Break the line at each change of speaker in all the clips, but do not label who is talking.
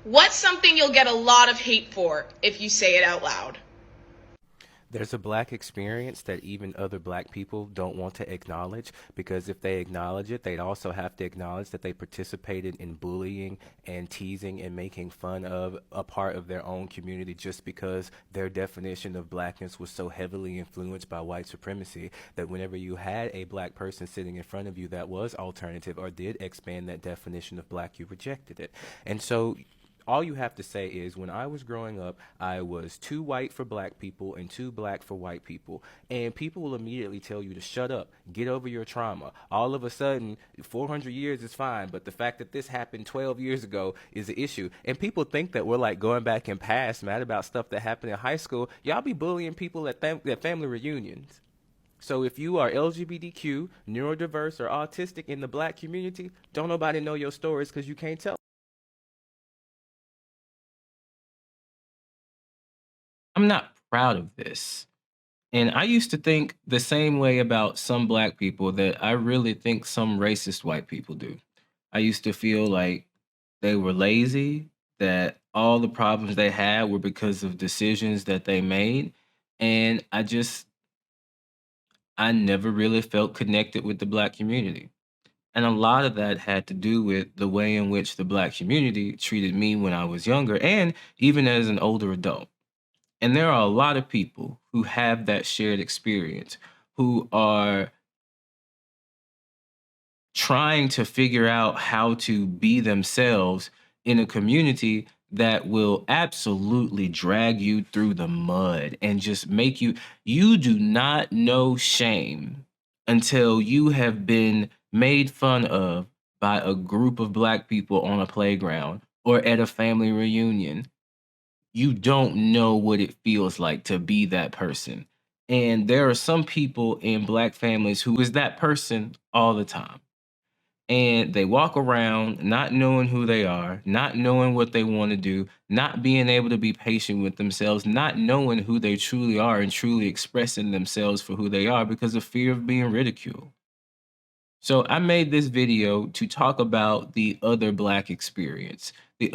What's something you'll get a lot of hate for if you say it out loud?
There's a black experience that even other black people don't want to acknowledge, because if they acknowledge it, they'd also have to acknowledge that they participated in bullying and teasing and making fun of a part of their own community just because their definition of blackness was so heavily influenced by white supremacy that whenever you had a black person sitting in front of you that was alternative or did expand that definition of black, you rejected it. And so all you have to say is, when I was growing up, I was too white for black people and too black for white people. And people will immediately tell you to shut up, get over your trauma. All of a sudden, 400 years is fine, but the fact that this happened 12 years ago is an issue. And people think that we're like going back in past, mad about stuff that happened in high school. Y'all be bullying people at family reunions. So if you are LGBTQ, neurodiverse, or autistic in the black community, don't nobody know your stories because you can't tell.
I'm not proud of this. And I used to think the same way about some black people that I really think some racist white people do. I used to feel like they were lazy, that all the problems they had were because of decisions that they made. And I never really felt connected with the black community. And a lot of that had to do with the way in which the black community treated me when I was younger and even as an older adult. And there are a lot of people who have that shared experience, who are trying to figure out how to be themselves in a community that will absolutely drag you through the mud and just make you do not know shame until you have been made fun of by a group of black people on a playground or at a family reunion. You don't know what it feels like to be that person. And there are some people in black families who is that person all the time. And they walk around not knowing who they are, not knowing what they want to do, not being able to be patient with themselves, not knowing who they truly are and truly expressing themselves for who they are because of fear of being ridiculed. So I made this video to talk about the other black experience, the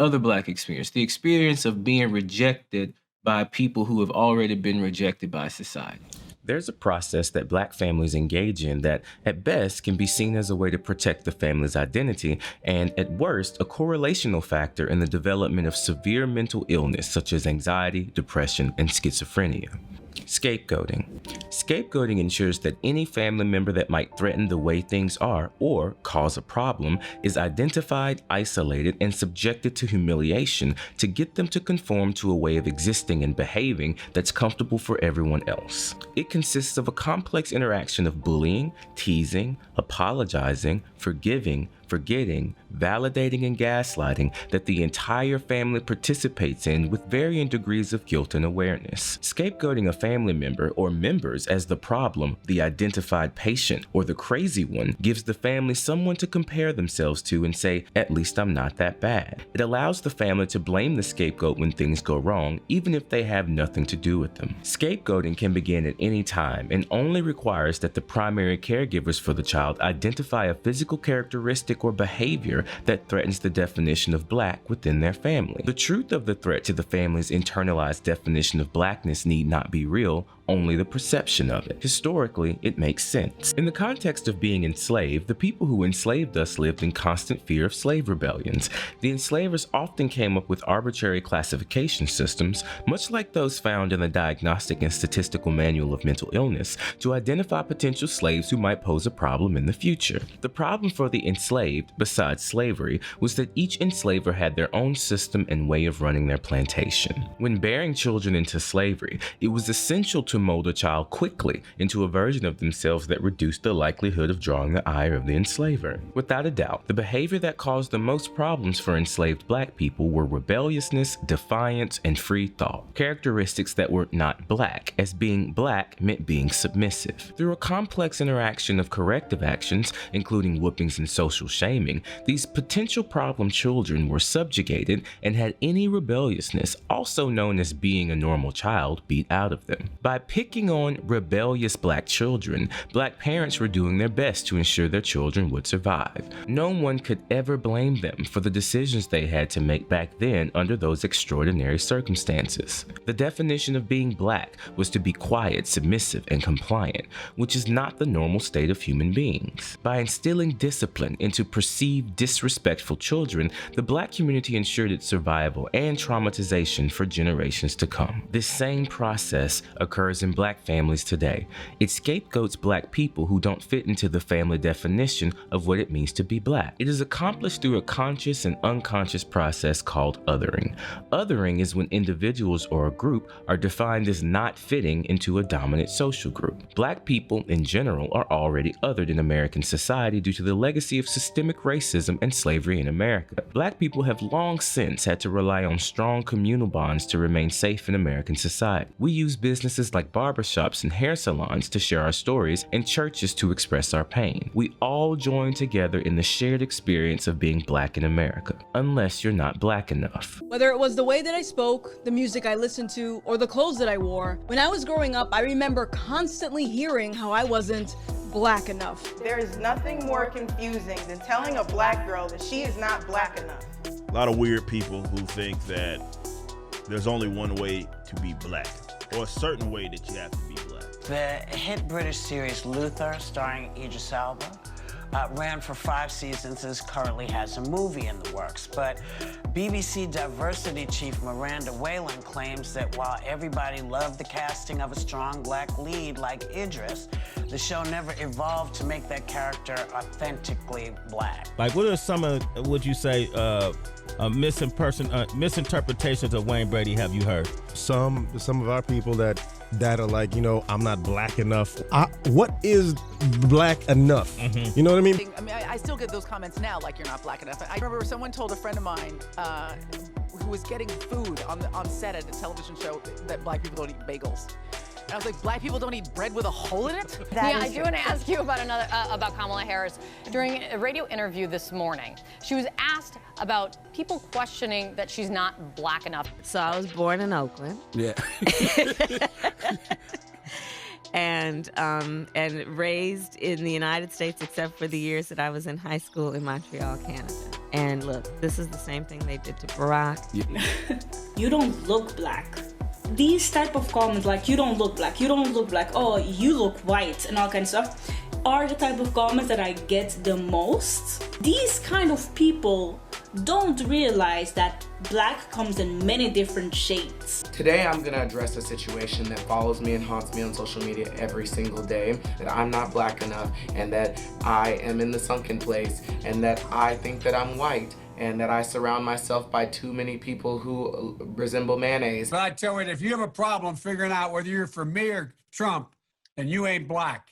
experience of being rejected by people who have already been rejected by society.
There's a process that black families engage in that, at best, can be seen as a way to protect the family's identity, and at worst, a correlational factor in the development of severe mental illness such as anxiety, depression, and schizophrenia. Scapegoating. Scapegoating ensures that any family member that might threaten the way things are or cause a problem is identified, isolated, and subjected to humiliation to get them to conform to a way of existing and behaving that's comfortable for everyone else. It consists of a complex interaction of bullying, teasing, apologizing, forgiving, forgetting, validating, and gaslighting that the entire family participates in with varying degrees of guilt and awareness. Scapegoating a family member or members as the problem, the identified patient, or the crazy one gives the family someone to compare themselves to and say, "At least I'm not that bad." It allows the family to blame the scapegoat when things go wrong, even if they have nothing to do with them. Scapegoating can begin at any time and only requires that the primary caregivers for the child identify a physical characteristic or behavior that threatens the definition of black within their family. The truth of the threat to the family's internalized definition of blackness need not be real, only the perception of it. Historically, it makes sense. In the context of being enslaved, the people who enslaved us lived in constant fear of slave rebellions. The enslavers often came up with arbitrary classification systems, much like those found in the Diagnostic and Statistical Manual of Mental Illness, to identify potential slaves who might pose a problem in the future. The problem for the enslaved, besides slavery, was that each enslaver had their own system and way of running their plantation. When bearing children into slavery, it was essential to mold a child quickly into a version of themselves that reduced the likelihood of drawing the ire of the enslaver. Without a doubt, the behavior that caused the most problems for enslaved black people were rebelliousness, defiance, and free thought, characteristics that were not black, as being black meant being submissive. Through a complex interaction of corrective actions, including whoopings and social shaming, these potential problem children were subjugated and had any rebelliousness, also known as being a normal child, beat out of them. By picking on rebellious black children, black parents were doing their best to ensure their children would survive. No one could ever blame them for the decisions they had to make back then under those extraordinary circumstances. The definition of being black was to be quiet, submissive, and compliant, which is not the normal state of human beings. By instilling discipline into perceived disrespectful children, the black community ensured its survival and traumatization for generations to come. This same process occurs in black families today. It scapegoats black people who don't fit into the family definition of what it means to be black. It is accomplished through a conscious and unconscious process called othering. Othering is when individuals or a group are defined as not fitting into a dominant social group. Black people in general are already othered in American society due to the legacy of systemic racism and slavery in America. Black people have long since had to rely on strong communal bonds to remain safe in American society. We use businesses like barbershops and hair salons to share our stories and churches to express our pain. We all join together in the shared experience of being black in America, unless you're not black enough.
Whether it was the way that I spoke, the music I listened to, or the clothes that I wore, when I was growing up, I remember constantly hearing how I wasn't black enough.
There is nothing more confusing than telling a black girl that she is not black enough.
A lot of weird people who think that there's only one way to be black, or a certain way that you have to be black.
The hit British series Luther, starring Idris Elba, ran for 5 seasons and currently has a movie in the works. But BBC diversity chief Miranda Whalen claims that while everybody loved the casting of a strong black lead like Idris, the show never evolved to make that character authentically black.
Like, what are some of, would you say, misinterpretations of Wayne Brady have you heard?
Some of our people that are like, you know, I'm not black enough. What is black enough? Mm-hmm. You know what I mean?
I mean, I still get those comments now, like you're not black enough. I remember someone told a friend of mine who was getting food on set at a television show that black people don't eat bagels. And I was like, black people don't eat bread with a hole in it?
I do want to ask you about about Kamala Harris. During a radio interview this morning, she was asked about people questioning that she's not black enough.
So I was born in Oakland.
Yeah.
and raised in the United States, except for the years that I was in high school in Montreal, Canada. And look, this is the same thing they did to Barack.
Yeah. You don't look black. These type of comments like, you don't look black, oh, you look white, and all kinds of stuff, are the type of comments that I get the most. These kind of people don't realize that black comes in many different shades.
Today I'm gonna address a situation that follows me and haunts me on social media every single day, that I'm not black enough, and that I am in the sunken place, and that I think that I'm white, and that I surround myself by too many people who resemble mayonnaise.
But I tell you, if you have a problem figuring out whether you're for me or Trump, then you ain't black.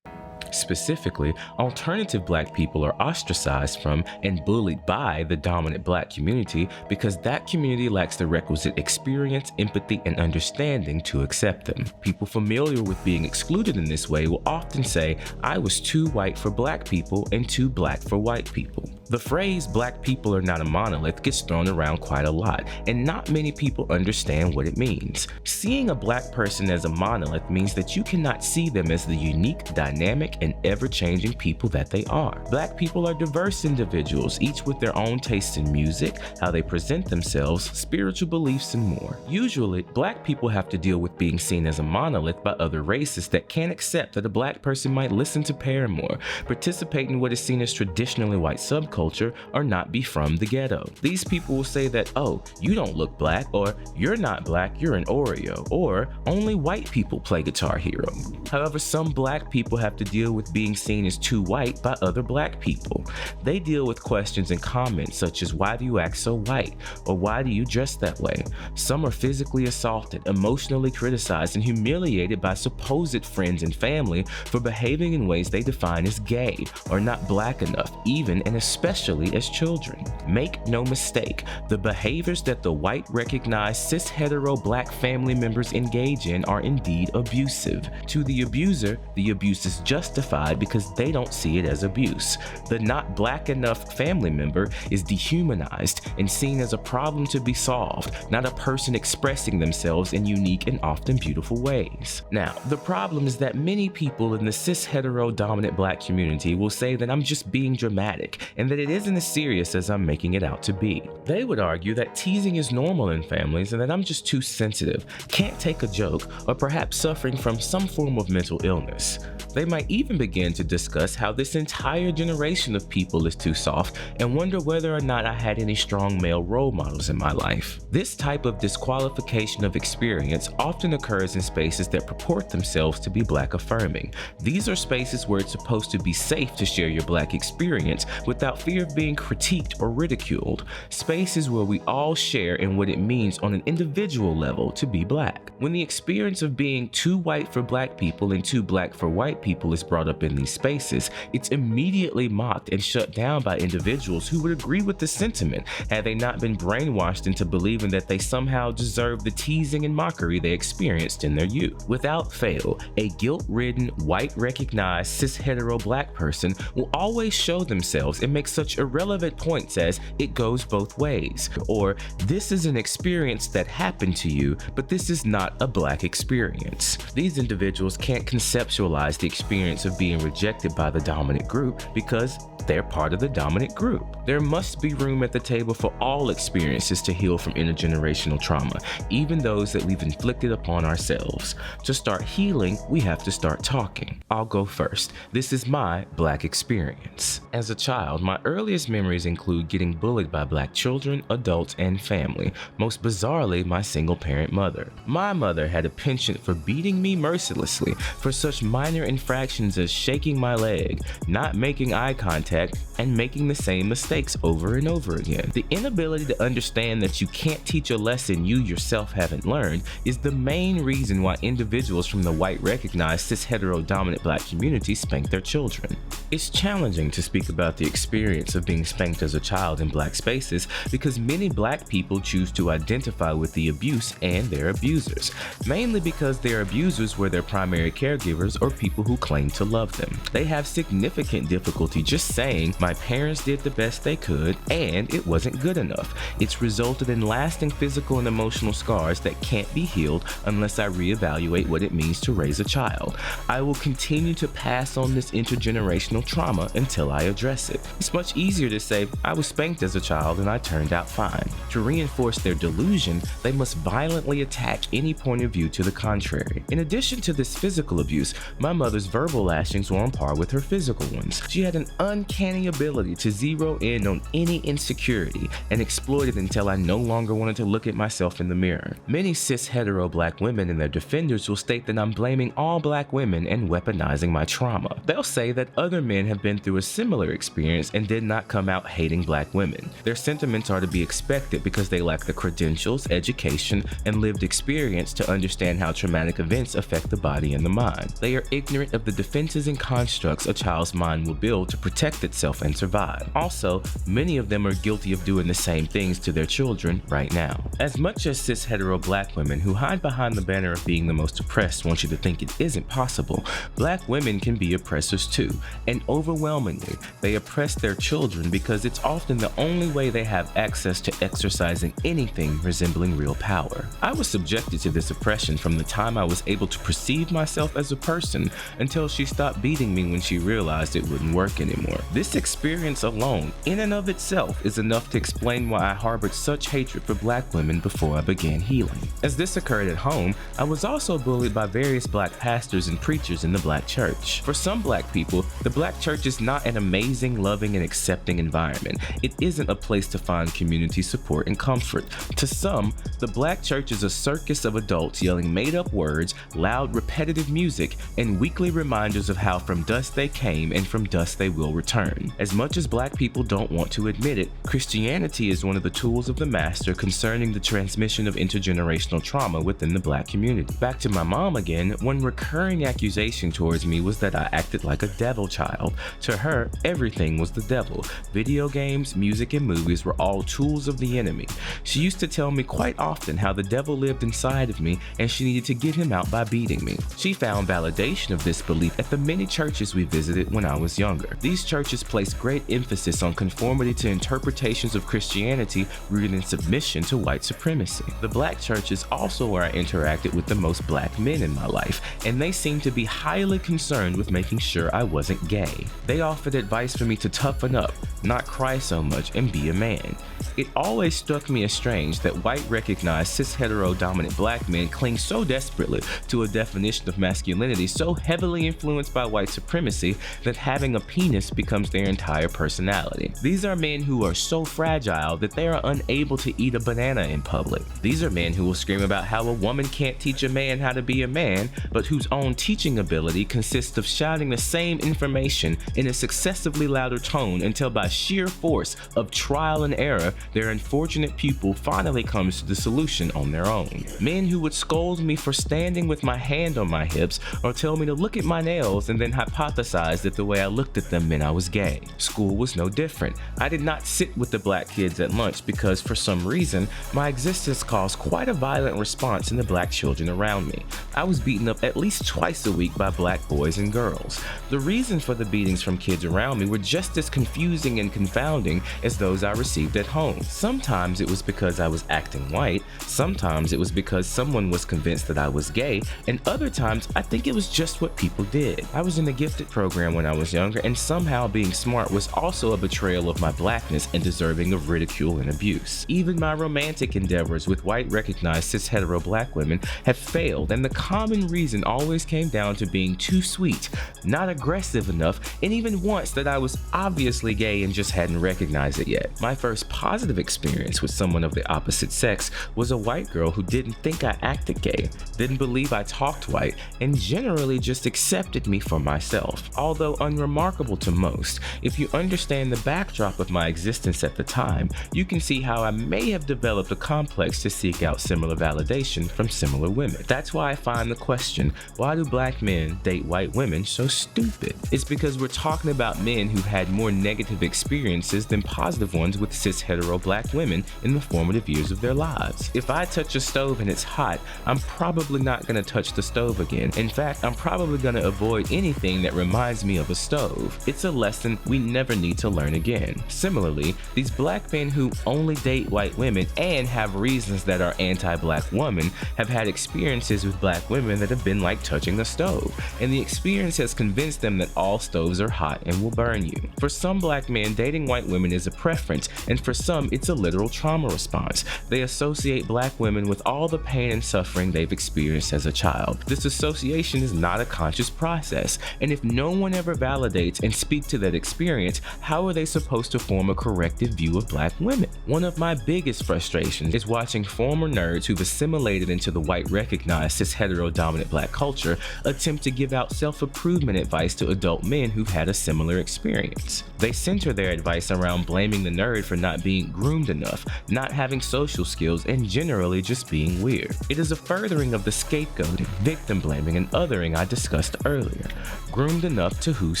Specifically, alternative black people are ostracized from and bullied by the dominant black community because that community lacks the requisite experience, empathy, and understanding to accept them. People familiar with being excluded in this way will often say, I was too white for black people and too black for white people. The phrase black people are not a monolith gets thrown around quite a lot, and not many people understand what it means. Seeing a black person as a monolith means that you cannot see them as the unique, dynamic, and ever-changing people that they are. Black people are diverse individuals, each with their own tastes in music, how they present themselves, spiritual beliefs, and more. Usually, black people have to deal with being seen as a monolith by other races that can't accept that a black person might listen to Paramore, participate in what is seen as traditionally white subculture, or not be from the ghetto. These people will say that, oh, you don't look black, or you're not black, you're an Oreo, or only white people play Guitar Hero. However, some black people have to deal with being seen as too white by other black people. They deal with questions and comments such as, why do you act so white? Or why do you dress that way? Some are physically assaulted, emotionally criticized, and humiliated by supposed friends and family for behaving in ways they define as gay or not black enough, even and especially as children. Make no mistake, the behaviors that the white recognized cis-hetero black family members engage in are indeed abusive. To the abuser, the abuse is is justified because they don't see it as abuse. The not black enough family member is dehumanized and seen as a problem to be solved, not a person expressing themselves in unique and often beautiful ways. Now, the problem is that many people in the cis-hetero dominant black community will say that I'm just being dramatic and that it isn't as serious as I'm making it out to be. They would argue that teasing is normal in families and that I'm just too sensitive, can't take a joke, or perhaps suffering from some form of mental illness. They might even begin to discuss how this entire generation of people is too soft and wonder whether or not I had any strong male role models in my life. This type of disqualification of experience often occurs in spaces that purport themselves to be black affirming. These are spaces where it's supposed to be safe to share your black experience without fear of being critiqued or ridiculed. Spaces where we all share in what it means on an individual level to be black. When the experience of being too white for black people and too black for white people is brought up in these spaces, it's immediately mocked and shut down by individuals who would agree with the sentiment had they not been brainwashed into believing that they somehow deserve the teasing and mockery they experienced in their youth. Without fail, a guilt-ridden, white-recognized, cis-hetero black person will always show themselves and make such irrelevant points as "it goes both ways," or "this is an experience that happened to you, but this is not a black experience." These individuals can't conceptualize the experience of being rejected by the dominant group because they're part of the dominant group. There must be room at the table for all experiences to heal from intergenerational trauma, even those that we've inflicted upon ourselves. To start healing, we have to start talking. I'll go first. This is my black experience. As a child, my earliest memories include getting bullied by black children, adults, and family, most bizarrely my single-parent mother. My mother had a penchant for beating me mercilessly for such minor infractions as shaking my leg, not making eye contact, and making the same mistakes over and over again. The inability to understand that you can't teach a lesson you yourself haven't learned is the main reason why individuals from the white recognized cis-hetero dominant black community spank their children. It's challenging to speak about the experience of being spanked as a child in black spaces because many black people choose to identify with the abuse and their abusers, mainly because their abusers were their primary caregivers or people who claim to love them. They have significant difficulty just saying, "My parents did the best they could and it wasn't good enough." It's resulted in lasting physical and emotional scars that can't be healed unless I reevaluate what it means to raise a child. I will continue to pass on this intergenerational trauma until I address it. It's much easier to say, "I was spanked as a child and I turned out fine." To reinforce their delusion, they must violently attack any point of view to the contrary. In addition to this physical abuse, my mother's verbal lashings were on par with her physical ones. She had an uncanny ability to zero in on any insecurity and exploit it until I no longer wanted to look at myself in the mirror. Many cis-hetero black women and their defenders will state that I'm blaming all black women and weaponizing my trauma. They'll say that other men have been through a similar experience and did not come out hating black women. Their sentiments are to be expected because they lack the credentials, education, and lived experience to understand how traumatic events affect the body and the mind. They are ignorant of the defenses and constructs a child's mind will build to protect itself and survive. Also, many of them are guilty of doing the same things to their children right now. As much as cis-hetero black women who hide behind the banner of being the most oppressed want you to think it isn't possible, black women can be oppressors too, and overwhelmingly, they oppress their children because it's often the only way they have access to exercising anything resembling real power. I was subjected to this oppression from the time I was able to perceive myself as a person until she stopped beating me when she realized it wouldn't work anymore. This experience alone, in and of itself, is enough to explain why I harbored such hatred for black women before I began healing. As this occurred at home, I was also bullied by various black pastors and preachers in the black church. For some black people, the black church is not an amazing, loving, and accepting environment. It isn't a place to find community support and comfort. To some, the black church is a circus of adults yelling made-up words, loud, repetitive music, and weekly reminders of how from dust they came and from dust they will return. As much as black people don't want to admit it, Christianity is one of the tools of the master concerning the transmission of intergenerational trauma within the black community. Back to my mom again, one recurring accusation towards me was that I acted like a devil child. To her, everything was the devil. Video games, music, and movies were all tools of the enemy. She used to tell me quite often how the devil lived inside of me and she needed to get him out by beating me. She found validation of this disbelief at the many churches we visited when I was younger. These churches place great emphasis on conformity to interpretations of Christianity rooted in submission to white supremacy. The black church is also where I interacted with the most black men in my life, and they seemed to be highly concerned with making sure I wasn't gay. They offered advice for me to toughen up, not cry so much, and be a man. It always struck me as strange that white recognized cis-hetero-dominant black men cling so desperately to a definition of masculinity so heavily influenced by white supremacy that having a penis becomes their entire personality. These are men who are so fragile that they are unable to eat a banana in public. These are men who will scream about how a woman can't teach a man how to be a man, but whose own teaching ability consists of shouting the same information in a successively louder tone until by sheer force of trial and error, their unfortunate pupil finally comes to the solution on their own. Men who would scold me for standing with my hand on my hips or tell me to look at my nails and then hypothesize that the way I looked at them meant I was gay. School was no different. I did not sit with the black kids at lunch because for some reason, my existence caused quite a violent response in the black children around me. I was beaten up at least twice a week by black boys and girls. The reason for the beatings from kids around me were just as confusing and confounding as those I received at home. Sometimes it was because I was acting white, sometimes it was because someone was convinced that I was gay, and other times I think it was just what people did. I was in the gifted program when I was younger, and somehow being smart was also a betrayal of my blackness and deserving of ridicule and abuse. Even my romantic endeavors with white recognized cis-hetero black women have failed, and the common reason always came down to being too sweet, not aggressive enough, and even once that I was obviously gay and just hadn't recognized it yet. My first positive experience with someone of the opposite sex was a white girl who didn't think I acted gay, didn't believe I talked white, and generally just accepted me for myself. Although unremarkable to most, if you understand the backdrop of my existence at the time, you can see how I may have developed a complex to seek out similar validation from similar women. That's why I find the question, why do black men date white women, so stupid? It's because we're talking about men who had more negative experiences than positive ones with cis-hetero black women in the formative years of their lives. If I touch a stove and it's hot, I'm probably not going to touch the stove again. In fact, I'm probably going to avoid anything that reminds me of a stove. It's a lesson we never need to learn again. Similarly, these black men who only date white women and have reasons that are anti-black women have had experiences with black women that have been like touching the stove, and the experience has convinced them that all stoves are hot and will burn you. For some black men, dating white women is a preference, and for some, it's a literal trauma response. They associate black women with all the pain and suffering they've experienced as a child. This association is not a conscious process, and if no one ever validates and speaks to that experience, how are they supposed to form a corrected view of black women? One of my biggest frustrations is watching former nerds who've assimilated into the white recognized cis-hetero-dominant black culture attempt to give out self-improvement advice to adult men who've had a similar experience. They center their advice around blaming the nerd for not being groomed enough, not having social skills, and generally just being weird. It is a furthering of the scapegoating, victim blaming, and othering I discussed earlier. Groomed enough to whose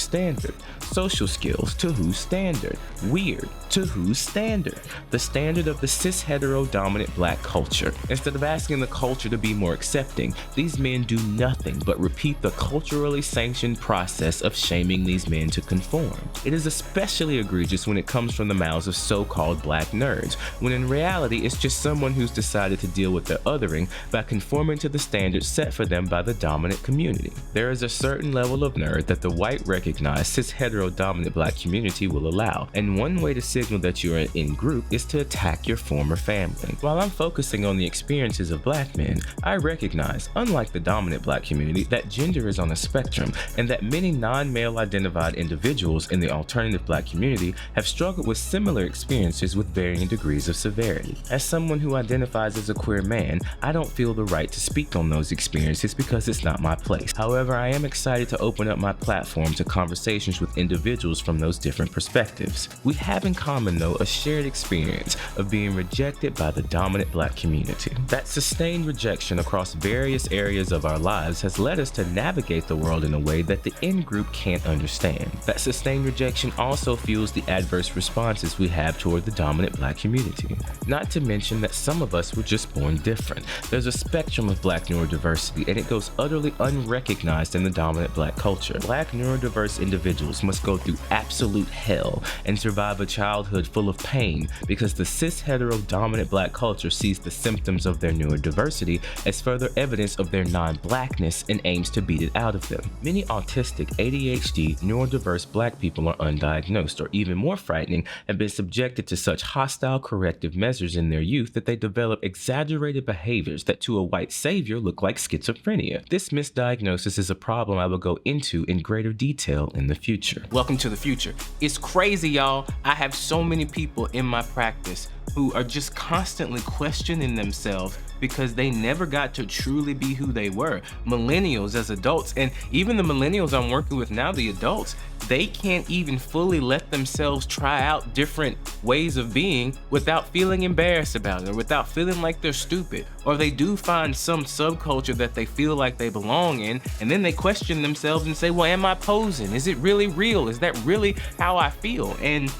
standard? Social skills to whose standard? Weird to whose standard? The standard of the cis-hetero-dominant black culture. Instead of asking the culture to be more accepting, these men do nothing but repeat the culturally sanctioned process of shaming these men to conform. It is especially egregious when it comes from the mouths of so-called black nerds, when in reality it's just someone who's decided to deal with their othering by conforming to the standards set for them by the dominant community. There is a certain level of nerd that the white recognized cis-hetero-dominant black community will allow, and one way to signal that you're in group is to attack your former family. While I'm focusing on the experiences of black men, I recognize, unlike the dominant black community, that gender is on a spectrum, and that many non-male identified individuals in the alternative black community have struggled with similar experiences with varying degrees of severity. As someone who identifies as a queer man, I don't feel the right to speak on those experiences because it's not my place. However, I am excited to open up my platform to conversations with individuals from those different perspectives. We have in common, though, a shared experience of being rejected by the dominant black community. That sustained rejection across various areas of our lives has led us to navigate the world in a way that the in-group can't understand. That sustained rejection also fuels the adverse responses we have toward the dominant black community. Not to mention that some of us were just born different. There's a spectrum of black neurodiversity, and it goes utterly unrecognized normalized in the dominant black culture. Black neurodiverse individuals must go through absolute hell and survive a childhood full of pain because the cis-hetero dominant black culture sees the symptoms of their neurodiversity as further evidence of their non-blackness and aims to beat it out of them. Many autistic, ADHD, neurodiverse black people are undiagnosed, or even more frightening, have been subjected to such hostile corrective measures in their youth that they develop exaggerated behaviors that to a white savior look like schizophrenia. This misdiagnosis is a problem I will go into in greater detail in the future.
Welcome to the future. It's crazy, y'all. I have so many people in my practice who are just constantly questioning themselves because they never got to truly be who they were. Millennials as adults, and even the millennials I'm working with now, the adults, they can't even fully let themselves try out different ways of being without feeling embarrassed about it or without feeling like they're stupid. Or they do find some subculture that they feel like they belong in, and then they question themselves and say, well, am I posing? Is it really real? Is that really how I feel? And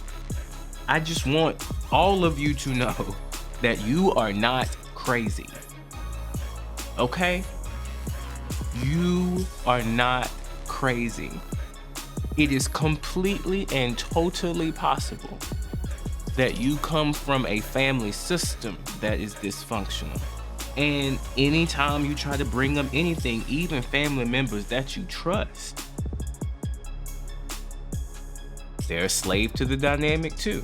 I just want all of you to know that you are not crazy. Okay? You are not crazy. It is completely and totally possible that you come from a family system that is dysfunctional. And anytime you try to bring up anything, even family members that you trust, they're a slave to the dynamic too.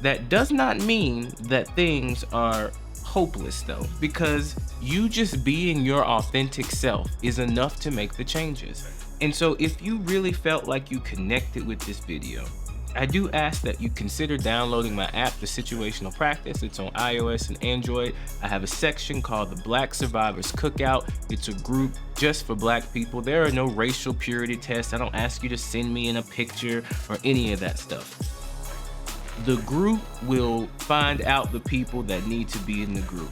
That does not mean that things are hopeless though, because you just being your authentic self is enough to make the changes. And so if you really felt like you connected with this video, I do ask that you consider downloading my app, The Situational Practice. It's on iOS and Android. I have a section called the Black Survivors Cookout. It's a group just for black people. There are no racial purity tests. I don't ask you to send me in a picture or any of that stuff. The group will find out the people that need to be in the group.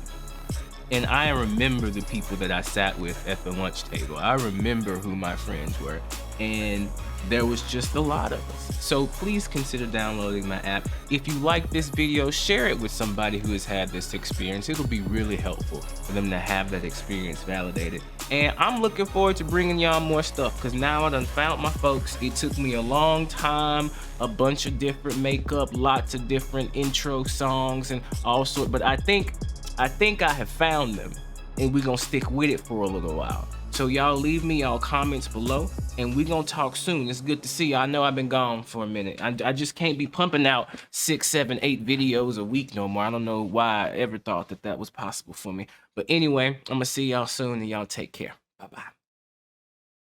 And I remember the people that I sat with at the lunch table. I remember who my friends were. And there was just a lot of us. So please consider downloading my app. If you like this video, share it with somebody who has had this experience. It'll be really helpful for them to have that experience validated. And I'm looking forward to bringing y'all more stuff, because now I done found my folks. It took me a long time, a bunch of different makeup, lots of different intro songs and all sorts, but I think I have found them, and we're gonna stick with it for a little while. So y'all leave me y'all comments below, and we're gonna talk soon. It's good to see you. I know I've been gone for a minute. I just can't be pumping out 6, 7, 8 videos a week no more. I don't know why I ever thought that was possible for me. But anyway, I'm gonna see y'all soon, and y'all take care. Bye-bye.